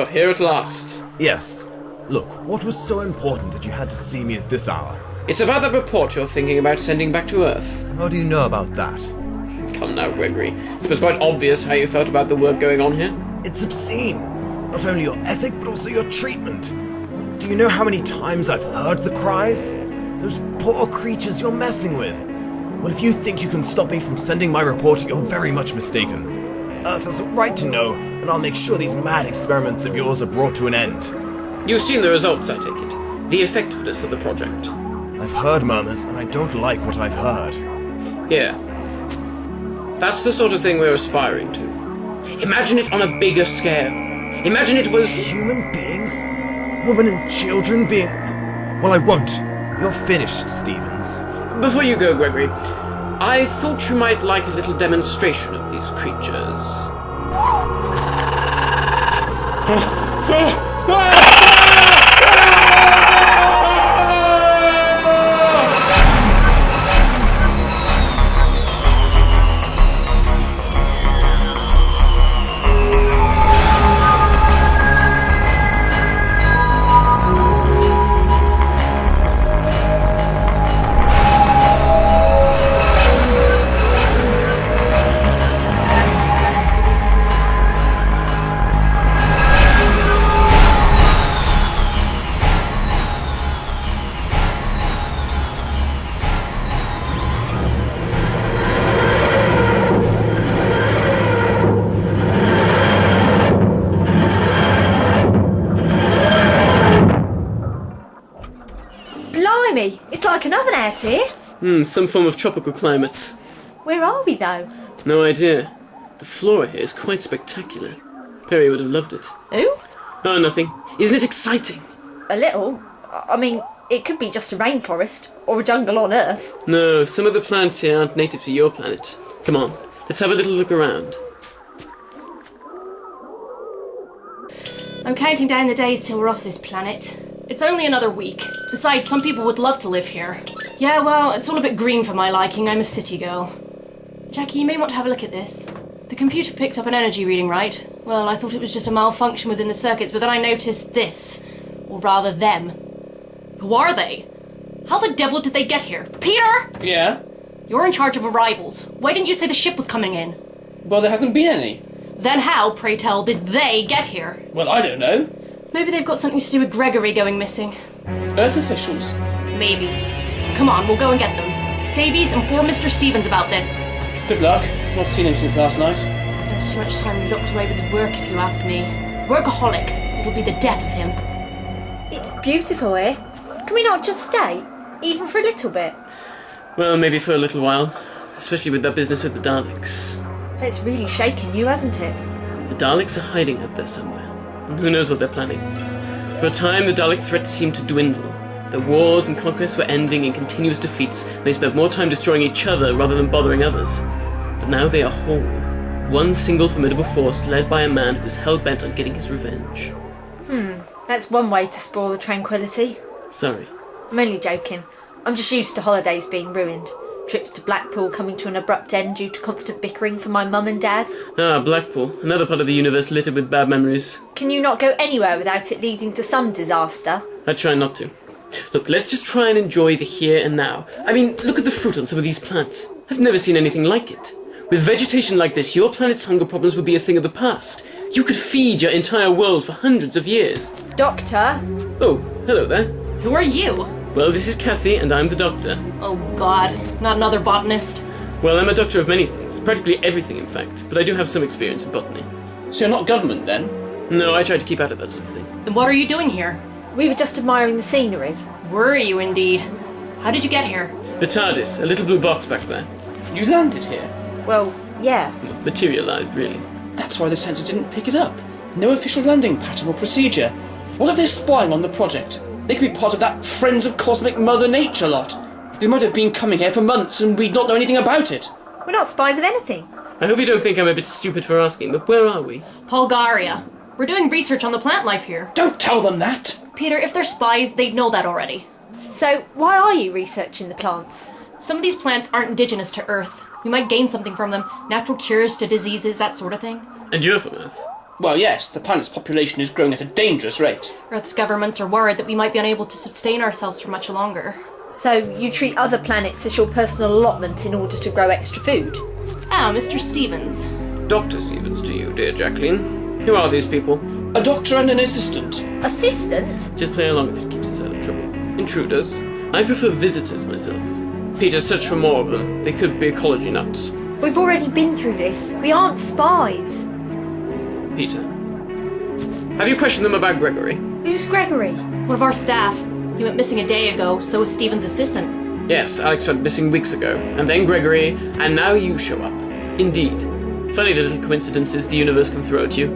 you're here at last. Yes. Look, what was so important that you had to see me at this hour? It's about that report you're thinking about sending back to Earth. How do you know about that? Come now, Gregory. It was quite obvious how you felt about the work going on here. It's obscene. Not only your ethic, but also your treatment. Do you know how many times I've heard the cries? Those poor creatures you're messing with. Well, if you think you can stop me from sending my report, you're very much mistaken. Earth has a right to know, and I'll make sure these mad experiments of yours are brought to an end. You've seen the results, I take it. The effectiveness of the project. I've heard murmurs, and I don't like what I've heard. Yeah. That's the sort of thing we're aspiring to. Imagine it on a bigger scale. Imagine it was... Human beings? Women and children being... Well, I won't. You're finished, Stevens. Before you go, Gregory, I thought you might like a little demonstration of these creatures. It's like an oven out here. Some form of tropical climate. Where are we, though? No idea. The flora here is quite spectacular. Perry would have loved it. Who? Oh, nothing. Isn't it exciting? A little. I mean, it could be just a rainforest, or a jungle on Earth. No, some of the plants here aren't native to your planet. Come on, let's have a little look around. I'm counting down the days till we're off this planet. It's only another week. Besides, some people would love to live here. Yeah, well, it's all a bit green for my liking. I'm a city girl. Jackie, you may want to have a look at this. The computer picked up an energy reading, right? Well, I thought it was just a malfunction within the circuits, but then I noticed this. Or rather, them. Who are they? How the devil did they get here? Peter! Yeah? You're in charge of arrivals. Why didn't you say the ship was coming in? Well, there hasn't been any. Then how, pray tell, did they get here? Well, I don't know. Maybe they've got something to do with Gregory going missing. Earth officials? Maybe. Come on, we'll go and get them. Davies, inform Mr. Stevens about this. Good luck. I've not seen him since last night. Spends too much time locked away with his work, if you ask me. Workaholic. It'll be the death of him. It's beautiful here. Can we not just stay? Even for a little bit? Well, maybe for a little while. Especially with that business with the Daleks. It's really shaken you, hasn't it? The Daleks are hiding out there somewhere. And who knows what they're planning. For a time, the Dalek threat seemed to dwindle. Their wars and conquests were ending in continuous defeats, and they spent more time destroying each other rather than bothering others. But now they are whole. One single formidable force led by a man who's hell-bent on getting his revenge. That's one way to spoil the tranquility. Sorry. I'm only joking. I'm just used to holidays being ruined. Trips to Blackpool coming to an abrupt end due to constant bickering from my mum and dad. Ah, Blackpool. Another part of the universe littered with bad memories. Can you not go anywhere without it leading to some disaster? I try not to. Look, let's just try and enjoy the here and now. I mean, look at the fruit on some of these plants. I've never seen anything like it. With vegetation like this, your planet's hunger problems would be a thing of the past. You could feed your entire world for hundreds of years. Doctor? Oh, hello there. Who are you? Well, this is Kathy, and I'm the doctor. Oh god, not another botanist. Well, I'm a doctor of many things. Practically everything, in fact. But I do have some experience in botany. So you're not government, then? No, I try to keep out of that sort of thing. Then what are you doing here? We were just admiring the scenery. Were you indeed? How did you get here? The TARDIS, a little blue box back there. You landed here? Well, yeah. Materialised, really. That's why the sensor didn't pick it up. No official landing pattern or procedure. What if they're spying on the project? They could be part of that Friends of Cosmic Mother Nature lot. They might have been coming here for months and we'd not know anything about it. We're not spies of anything. I hope you don't think I'm a bit stupid for asking, but where are we? Palgaria. We're doing research on the plant life here. Don't tell them that! Peter, if they're spies, they'd know that already. So, why are you researching the plants? Some of these plants aren't indigenous to Earth. We might gain something from them. Natural cures to diseases, that sort of thing. And you're from Earth? Well, yes, the planet's population is growing at a dangerous rate. Earth's governments are worried that we might be unable to sustain ourselves for much longer. So you treat other planets as your personal allotment in order to grow extra food? Ah, Mr. Stevens. Dr. Stevens to you, dear Jacqueline. Who are these people? A doctor and an assistant. Assistant? Just play along if it keeps us out of trouble. Intruders? I prefer visitors myself. Peter, search for more of them. They could be ecology nuts. We've already been through this. We aren't spies. Peter, have you questioned them about Gregory? Who's Gregory? One of our staff. He went missing a day ago, so was Stevens' assistant. Yes, Alex went missing weeks ago, and then Gregory, and now you show up. Indeed. Funny the little coincidences the universe can throw at you.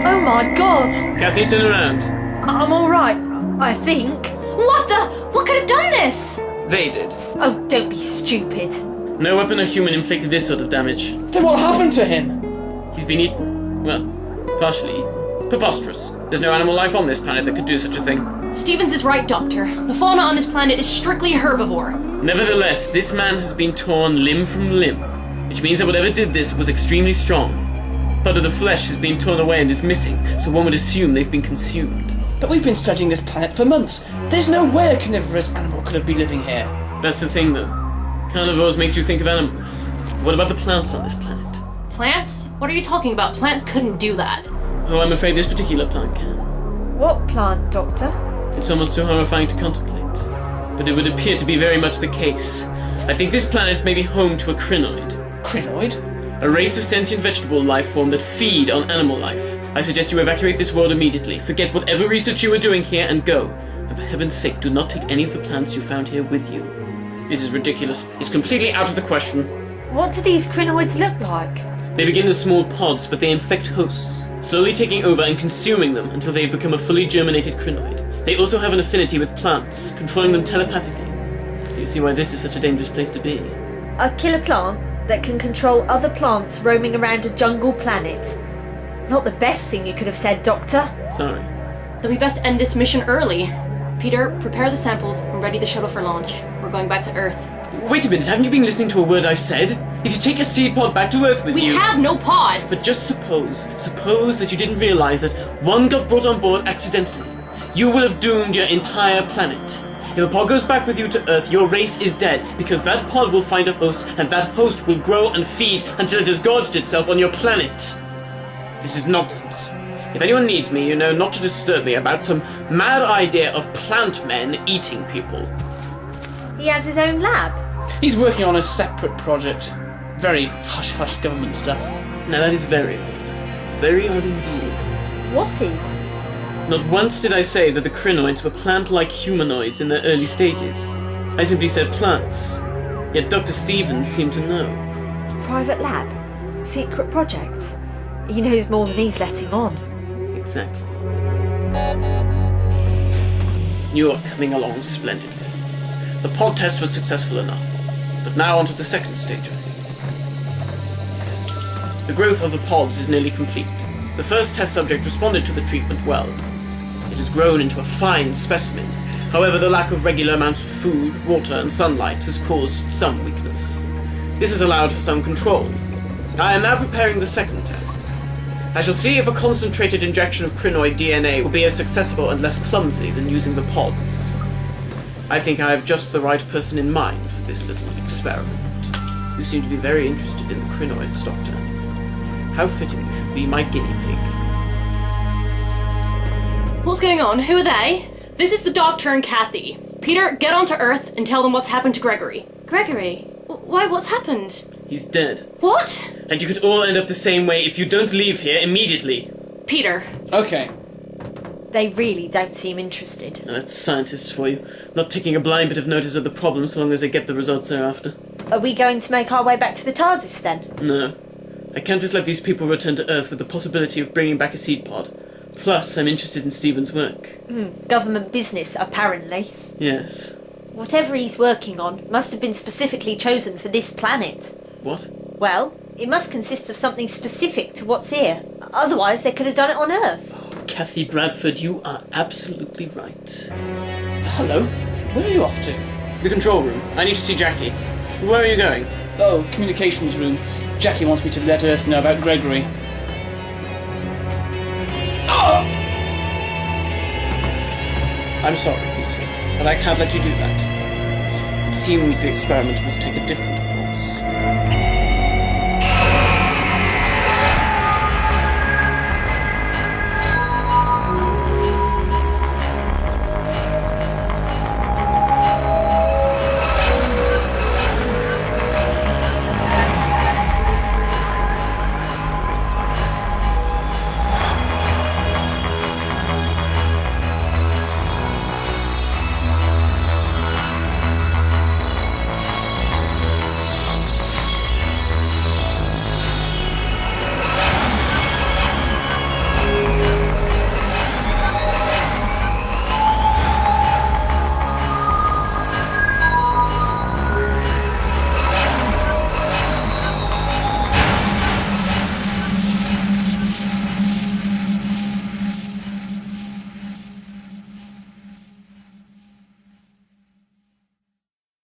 Oh my god! Kathy, turn around. I'm alright, I think. What could have done this? They did. Oh, don't be stupid. No weapon or human inflicted this sort of damage. Then what happened to him? He's been eaten. Well, partially eaten. Preposterous. There's no animal life on this planet that could do such a thing. Stevens is right, Doctor. The fauna on this planet is strictly herbivore. Nevertheless, this man has been torn limb from limb, which means that whatever did this was extremely strong. Part of the flesh has been torn away and is missing, so one would assume they've been consumed. But we've been studying this planet for months. There's no way a carnivorous animal could have been living here. That's the thing, though. Carnivores makes you think of animals. What about the plants on this planet? Plants? What are you talking about? Plants couldn't do that. Oh, I'm afraid this particular plant can. What plant, Doctor? It's almost too horrifying to contemplate. But it would appear to be very much the case. I think this planet may be home to a Krynoid. Krynoid? A race of sentient vegetable life form that feed on animal life. I suggest you evacuate this world immediately. Forget whatever research you are doing here and go. And for heaven's sake, do not take any of the plants you found here with you. This is ridiculous. It's completely out of the question. What do these Krynoids look like? They begin as small pods, but they infect hosts, slowly taking over and consuming them until they've become a fully germinated Krynoid. They also have an affinity with plants, controlling them telepathically. So you see why this is such a dangerous place to be. A killer plant that can control other plants roaming around a jungle planet. Not the best thing you could have said, Doctor. Sorry. Then we best end this mission early. Peter, prepare the samples and ready the shuttle for launch. We're going back to Earth. Wait a minute, haven't you been listening to a word I've said? If you take a seed pod back to Earth with We you... have no pods! But just suppose that you didn't realize that one got brought on board accidentally. You will have doomed your entire planet. If a pod goes back with you to Earth, your race is dead, because that pod will find a host, and that host will grow and feed until it has gorged itself on your planet. This is nonsense. If anyone needs me, you know not to disturb me about some mad idea of plant men eating people. He has his own lab. He's working on a separate project. Very hush-hush government stuff. Now that is very odd. Very odd indeed. What is? Not once did I say that the Krynoids were plant-like humanoids in their early stages. I simply said plants. Yet Dr. Stevens seemed to know. Private lab? Secret project? He knows more than he's letting on. Exactly. You are coming along splendidly. The pod test was successful enough. But now on to the second stage, I think. Yes. The growth of the pods is nearly complete. The first test subject responded to the treatment well. It has grown into a fine specimen. However, the lack of regular amounts of food, water, and sunlight has caused some weakness. This has allowed for some control. I am now preparing the second test. I shall see if a concentrated injection of Krynoid DNA will be as successful and less clumsy than using the pods. I think I have just the right person in mind for this little experiment. You seem to be very interested in the Krynoids, Doctor. How fitting you should be my guinea pig. What's going on? Who are they? This is the Doctor and Kathy. Peter, get onto Earth and tell them what's happened to Gregory. Gregory? Why, what's happened? He's dead. What? And you could all end up the same way if you don't leave here immediately. Peter. Okay. They really don't seem interested. Now that's scientists for you. Not taking a blind bit of notice of the problem so long as they get the results they're after. Are we going to make our way back to the TARDIS then? No. I can't just let these people return to Earth with the possibility of bringing back a seed pod. Plus, I'm interested in Stephen's work. Government business, apparently. Yes. Whatever he's working on must have been specifically chosen for this planet. What? Well, it must consist of something specific to what's here. Otherwise, they could have done it on Earth. Kathy Bradford, you are absolutely right. Hello? Where are you off to? The control room. I need to see Jackie. Where are you going? Oh, communications room. Jackie wants me to let Earth know about Gregory. I'm sorry, Peter, but I can't let you do that. It seems the experiment must take a different